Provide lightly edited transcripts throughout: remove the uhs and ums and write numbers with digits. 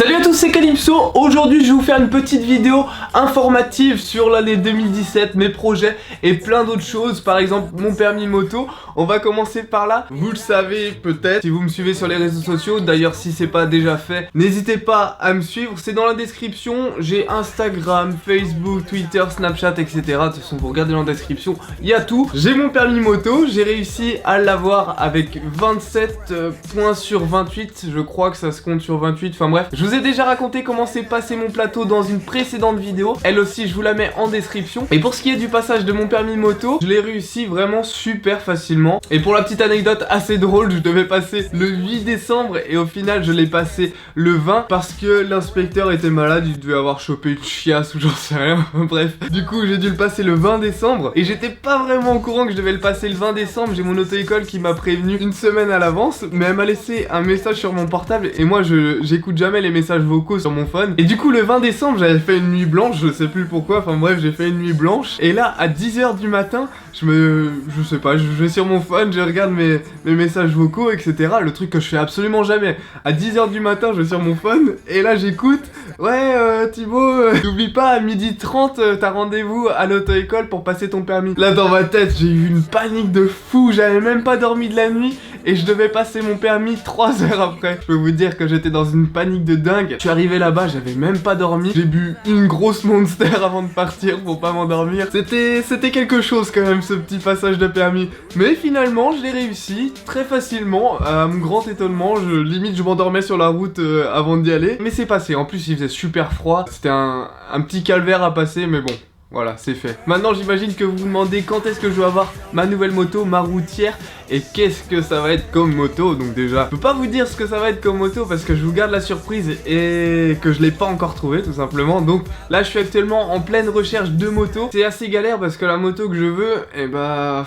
Salut à tous, c'est Calypso. Aujourd'hui je vais vous faire une petite vidéo informative sur l'année 2017, mes projets et plein d'autres choses, par exemple mon permis moto. On va commencer par là. Vous le savez peut-être si vous me suivez sur les réseaux sociaux, d'ailleurs si c'est pas déjà fait, n'hésitez pas à me suivre, c'est dans la description. J'ai Instagram, Facebook, Twitter, Snapchat, etc. De toute façon vous regardez dans la description, il y a tout. J'ai mon permis moto, j'ai réussi à l'avoir avec 27 points sur 28, je crois que ça se compte sur 28, enfin bref. Je vous ai déjà raconté comment s'est passé mon plateau dans une précédente vidéo, elle aussi je vous la mets en description. Et pour ce qui est du passage de mon permis moto, je l'ai réussi vraiment super facilement. Et pour la petite anecdote assez drôle, je devais passer le 8 décembre et au final je l'ai passé le 20 parce que l'inspecteur était malade, il devait avoir chopé une chiasse ou j'en sais rien, bref. Du coup j'ai dû le passer le 20 décembre et j'étais pas vraiment au courant que je devais le passer le 20 décembre, j'ai mon auto-école qui m'a prévenu une semaine à l'avance, mais elle m'a laissé un message sur mon portable et moi j'écoute jamais les messages vocaux sur mon phone. Et du coup le 20 décembre j'avais fait une nuit blanche, je sais plus pourquoi, enfin bref j'ai fait une nuit blanche. Et là à 10h du matin, je sais pas, je vais sur mon phone, je regarde mes messages vocaux etc. Le truc que je fais absolument jamais. À 10h du matin je vais sur mon phone et là j'écoute. Ouais Thibaut, n'oublie pas à 12h30 t'as rendez-vous à l'auto-école pour passer ton permis. Là dans ma tête j'ai eu une panique de fou, j'avais même pas dormi de la nuit et je devais passer mon permis 3 heures après. Je peux vous dire que j'étais dans une panique de dingue. Je suis arrivé là-bas, j'avais même pas dormi. J'ai bu une grosse Monster avant de partir pour pas m'endormir. C'était quelque chose quand même ce petit passage de permis. Mais finalement je l'ai réussi très facilement. À mon grand étonnement, limite je m'endormais sur la route avant d'y aller. Mais c'est passé, en plus il faisait super froid. C'était un petit calvaire à passer mais bon. Voilà, c'est fait. Maintenant, j'imagine que vous vous demandez quand est-ce que je vais avoir ma nouvelle moto, ma routière, et qu'est-ce que ça va être comme moto. Donc déjà, je peux pas vous dire ce que ça va être comme moto parce que je vous garde la surprise et que je l'ai pas encore trouvé tout simplement. Donc là, je suis actuellement en pleine recherche de moto. C'est assez galère parce que la moto que je veux, eh bah...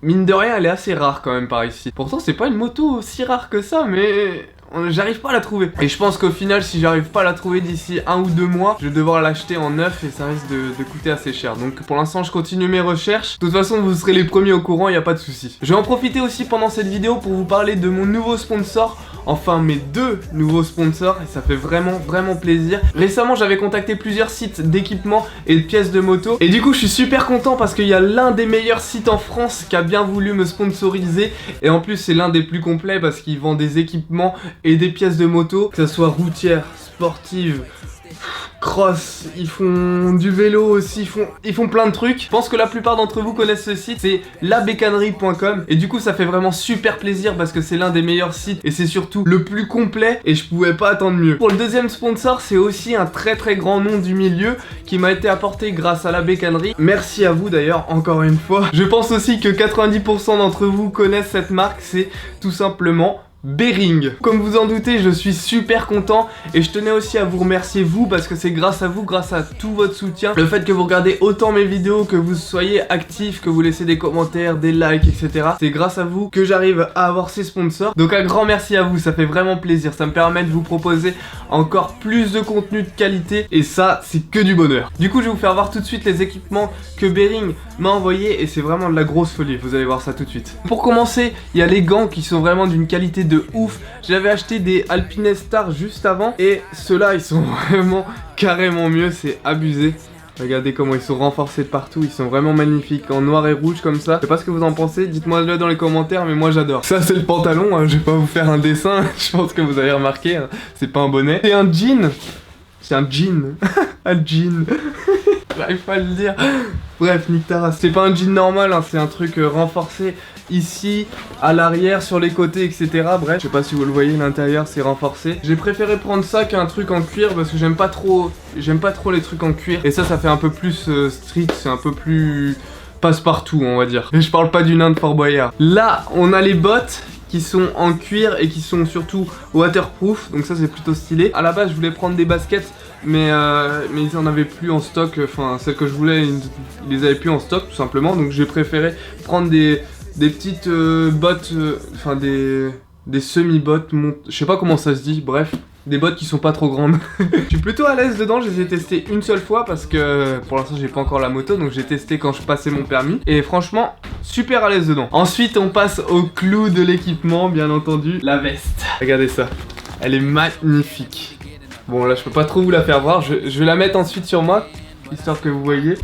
mine de rien, elle est assez rare quand même par ici. Pourtant, c'est pas une moto si rare que ça, mais... j'arrive pas à la trouver. Et je pense qu'au final, si j'arrive pas à la trouver d'ici 1 ou 2 mois, je vais devoir l'acheter en neuf et ça risque de coûter assez cher. Donc pour l'instant, je continue mes recherches. De toute façon, vous serez les premiers au courant, y a pas de souci. Je vais en profiter aussi pendant cette vidéo pour vous parler de mon nouveau sponsor. Enfin, mes 2 nouveaux sponsors et ça fait vraiment plaisir. Récemment, j'avais contacté plusieurs sites d'équipements et de pièces de moto. Et du coup, je suis super content parce qu'il y a l'un des meilleurs sites en France qui a bien voulu me sponsoriser. Et en plus, c'est l'un des plus complets parce qu'il vend des équipements et des pièces de moto, que ce soit routière, sportive, cross, ils font du vélo aussi, ils font plein de trucs. Je pense que la plupart d'entre vous connaissent ce site, c'est labécannerie.com et du coup ça fait vraiment super plaisir parce que c'est l'un des meilleurs sites et c'est surtout le plus complet et je pouvais pas attendre mieux. Pour le deuxième sponsor, c'est aussi un très grand nom du milieu qui m'a été apporté grâce à la bécannerie. Merci à vous d'ailleurs encore une fois. Je pense aussi que 90% d'entre vous connaissent cette marque, c'est tout simplement Bering. Comme vous en doutez, je suis super content et je tenais aussi à vous remercier vous parce que c'est grâce à vous, grâce à tout votre soutien, le fait que vous regardez autant mes vidéos, que vous soyez actifs, que vous laissez des commentaires, des likes, etc. C'est grâce à vous que j'arrive à avoir ces sponsors. Donc un grand merci à vous, ça fait vraiment plaisir, ça me permet de vous proposer encore plus de contenu de qualité et ça c'est que du bonheur. Du coup je vais vous faire voir tout de suite les équipements que Bering m'a envoyé et c'est vraiment de la grosse folie, vous allez voir ça tout de suite. Pour commencer, il y a les gants qui sont vraiment d'une qualité de ouf. J'avais acheté des Alpinestar juste avant et ceux-là ils sont vraiment carrément mieux, c'est abusé. Regardez comment ils sont renforcés de partout, ils sont vraiment magnifiques en noir et rouge comme ça. Je sais pas ce que vous en pensez, dites-moi le dans les commentaires mais moi j'adore. Ça c'est le pantalon, hein. Je vais pas vous faire un dessin, je pense que vous avez remarqué, hein. C'est pas un bonnet. C'est un jean. C'est un jean. Un jean. J'arrive pas à le dire. Bref, nique ta race. C'est pas un jean normal, hein. C'est un truc renforcé ici, à l'arrière, sur les côtés, etc. Bref, je sais pas si vous le voyez, l'intérieur c'est renforcé. J'ai préféré prendre ça qu'un truc en cuir parce que j'aime pas trop les trucs en cuir. Et ça fait un peu plus street, c'est un peu plus passe-partout, on va dire. Et je parle pas du nain de Fort Boyard. Là, on a les bottes qui sont en cuir et qui sont surtout waterproof, donc ça c'est plutôt stylé. À la base je voulais prendre des baskets mais ils en avaient plus en stock, enfin celles que je voulais ils les avaient plus en stock tout simplement, donc j'ai préféré prendre des petites bottes, enfin des semi-bottes, je sais pas comment ça se dit, bref. Des bottes qui sont pas trop grandes. Je suis plutôt à l'aise dedans, je les ai testées une seule fois parce que pour l'instant j'ai pas encore la moto, donc j'ai testé quand je passais mon permis. Et franchement, super à l'aise dedans. Ensuite on passe au clou de l'équipement, bien entendu, la veste. Regardez ça, elle est magnifique. Bon là je peux pas trop vous la faire voir, je vais la mettre ensuite sur moi, histoire que vous voyez.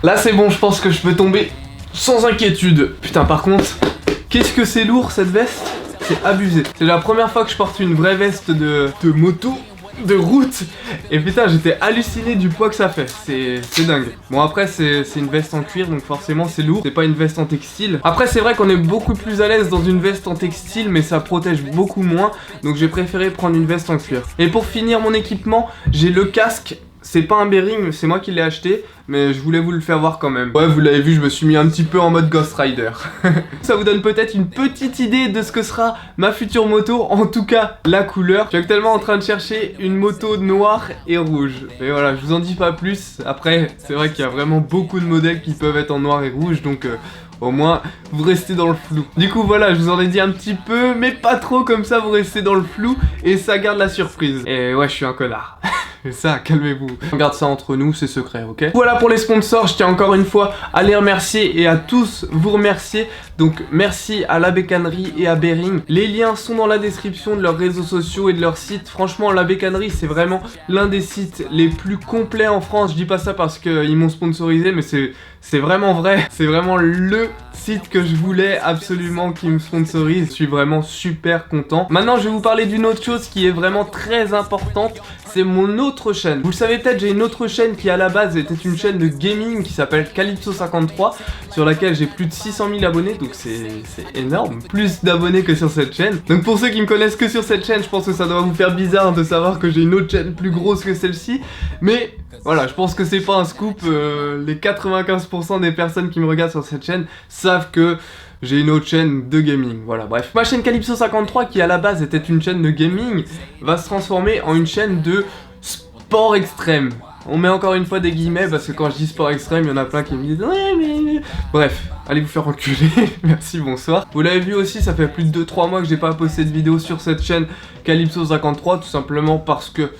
Là c'est bon, je pense que je peux tomber sans inquiétude. Putain par contre, qu'est-ce que c'est lourd cette veste, c'est abusé. C'est la première fois que je porte une vraie veste de moto, de route. Et putain j'étais halluciné du poids que ça fait, c'est dingue. Bon après c'est une veste en cuir donc forcément c'est lourd, c'est pas une veste en textile. Après c'est vrai qu'on est beaucoup plus à l'aise dans une veste en textile mais ça protège beaucoup moins. Donc j'ai préféré prendre une veste en cuir. Et pour finir mon équipement, j'ai le casque. C'est pas un Bearing, c'est moi qui l'ai acheté, mais je voulais vous le faire voir quand même. Ouais, vous l'avez vu, je me suis mis un petit peu en mode Ghost Rider. Ça vous donne peut-être une petite idée de ce que sera ma future moto, en tout cas la couleur. Je suis actuellement en train de chercher une moto noire et rouge. Et voilà, je vous en dis pas plus. Après, c'est vrai qu'il y a vraiment beaucoup de modèles qui peuvent être en noir et rouge, donc... au moins, vous restez dans le flou. Du coup, voilà, je vous en ai dit un petit peu, mais pas trop, comme ça, vous restez dans le flou et ça garde la surprise. Et ouais, je suis un connard. Ça, calmez-vous. On garde ça entre nous, c'est secret, ok? Voilà pour les sponsors, je tiens encore une fois à les remercier et à tous vous remercier. Donc merci à La Bécannerie et à Bearing. Les liens sont dans la description de leurs réseaux sociaux et de leur site. Franchement, La Bécannerie, c'est vraiment l'un des sites les plus complets en France. Je dis pas ça parce qu'ils m'ont sponsorisé, mais c'est vraiment vrai. C'est vraiment le site que je voulais absolument qui me sponsorise. Je suis vraiment super content. Maintenant, je vais vous parler d'une autre chose qui est vraiment très importante. C'est mon autre chaîne. Vous le savez peut-être, j'ai une autre chaîne qui à la base était une chaîne de gaming qui s'appelle Calypso53, sur laquelle j'ai plus de 600 000 abonnés, donc c'est énorme. Plus d'abonnés que sur cette chaîne. Donc pour ceux qui me connaissent que sur cette chaîne, je pense que ça doit vous faire bizarre de savoir que j'ai une autre chaîne plus grosse que celle-ci. Mais voilà, je pense que c'est pas un scoop. Les 95% des personnes qui me regardent sur cette chaîne savent que j'ai une autre chaîne de gaming, voilà, bref. Ma chaîne Calypso53, qui à la base était une chaîne de gaming, va se transformer en une chaîne de sport extrême. On met encore une fois des guillemets, parce que quand je dis sport extrême, il y en a plein qui me disent « ouais, mais... » Bref, allez vous faire enculer, merci, bonsoir. Vous l'avez vu aussi, ça fait plus de 2-3 mois que j'ai pas posté de vidéo sur cette chaîne Calypso53, tout simplement parce que...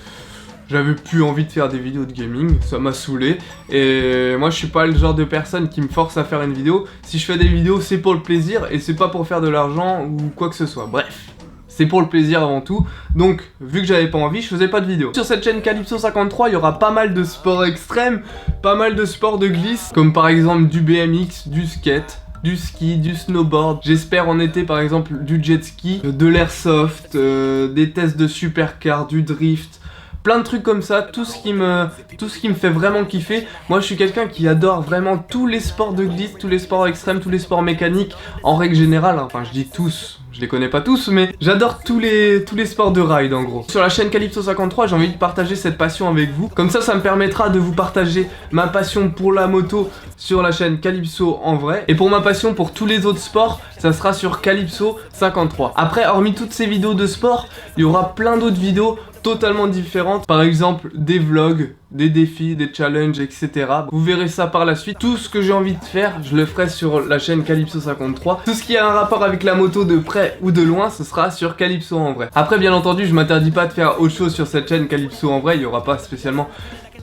j'avais plus envie de faire des vidéos de gaming, ça m'a saoulé. Et moi je suis pas le genre de personne qui me force à faire une vidéo. Si je fais des vidéos c'est pour le plaisir et c'est pas pour faire de l'argent ou quoi que ce soit. Bref, c'est pour le plaisir avant tout. Donc vu que j'avais pas envie, je faisais pas de vidéo. Sur cette chaîne Calypso53, il y aura pas mal de sports extrêmes, pas mal de sports de glisse, comme par exemple du BMX, du skate, du ski, du snowboard, j'espère en été par exemple du jet ski, de l'airsoft, des tests de supercar, du drift, plein de trucs comme ça, tout ce qui me fait vraiment kiffer. Moi je suis quelqu'un qui adore vraiment tous les sports de glisse, tous les sports extrêmes, tous les sports mécaniques en règle générale, enfin je dis tous, je les connais pas tous, mais j'adore tous les sports de ride en gros. Sur la chaîne Calypso53, j'ai envie de partager cette passion avec vous. Comme ça me permettra de vous partager ma passion pour la moto sur la chaîne Calypso en vrai. Et pour ma passion pour tous les autres sports, ça sera sur Calypso53. Après, hormis toutes ces vidéos de sport, il y aura plein d'autres vidéos totalement différentes. Par exemple, des vlogs, des défis, des challenges, etc. Vous verrez ça par la suite. Tout ce que j'ai envie de faire, je le ferai sur la chaîne Calypso53. Tout ce qui a un rapport avec la moto de près ou de loin, ce sera sur Calypso en vrai. Après, bien entendu, je m'interdis pas de faire autre chose sur cette chaîne Calypso en vrai. Il n'y aura pas spécialement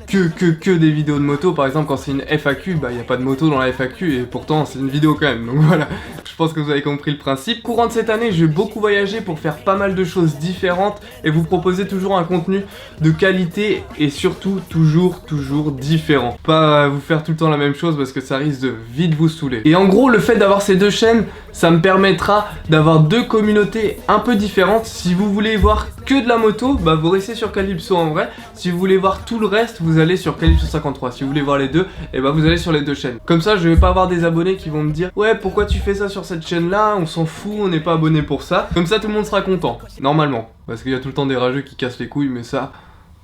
que des vidéos de moto. Par exemple, quand c'est une FAQ, bah il n'y a pas de moto dans la FAQ et pourtant c'est une vidéo quand même. Donc voilà, je pense que vous avez compris le principe. Courant de cette année, j'ai beaucoup voyagé pour faire pas mal de choses différentes et vous proposer toujours un contenu de qualité et surtout toujours différent. Pas vous faire tout le temps la même chose parce que ça risque de vite vous saouler. Et en gros, le fait d'avoir ces deux chaînes, ça me permettra d'avoir deux communautés un peu différentes. Si vous voulez voir que de la moto, bah vous restez sur Calypso en vrai. Si vous voulez voir tout le reste, vous allez sur Calypso53. Si vous voulez voir les deux, et bah vous allez sur les deux chaînes. Comme ça, je vais pas avoir des abonnés qui vont me dire ouais, pourquoi tu fais ça sur cette chaîne là, on s'en fout, on n'est pas abonné pour ça. Comme ça, tout le monde sera content, normalement. Parce qu'il y a tout le temps des rageux qui cassent les couilles, mais ça...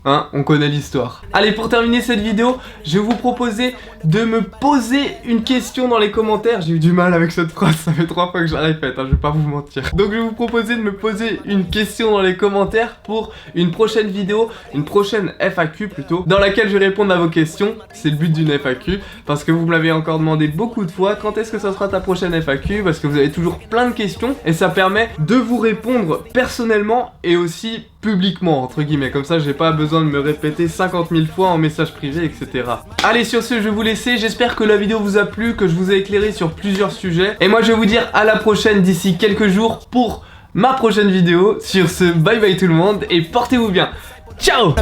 hein, on connaît l'histoire. Allez, pour terminer cette vidéo, je vais vous proposer de me poser une question dans les commentaires. J'ai eu du mal avec cette phrase, ça fait 3 fois que je la répète, hein, je vais pas vous mentir. Donc je vais vous proposer de me poser une question dans les commentaires pour une prochaine vidéo, une prochaine FAQ plutôt, dans laquelle je vais répondre à vos questions. C'est le but d'une FAQ, parce que vous me l'avez encore demandé beaucoup de fois, quand est-ce que ça sera ta prochaine FAQ, parce que vous avez toujours plein de questions, et ça permet de vous répondre personnellement et aussi publiquement, entre guillemets, comme ça j'ai pas besoin de me répéter 50 000 fois en message privé, etc. Allez, sur ce, je vais vous laisser, j'espère que la vidéo vous a plu, que je vous ai éclairé sur plusieurs sujets, et moi je vais vous dire à la prochaine d'ici quelques jours pour ma prochaine vidéo. Sur ce, bye bye tout le monde et portez-vous bien. Ciao!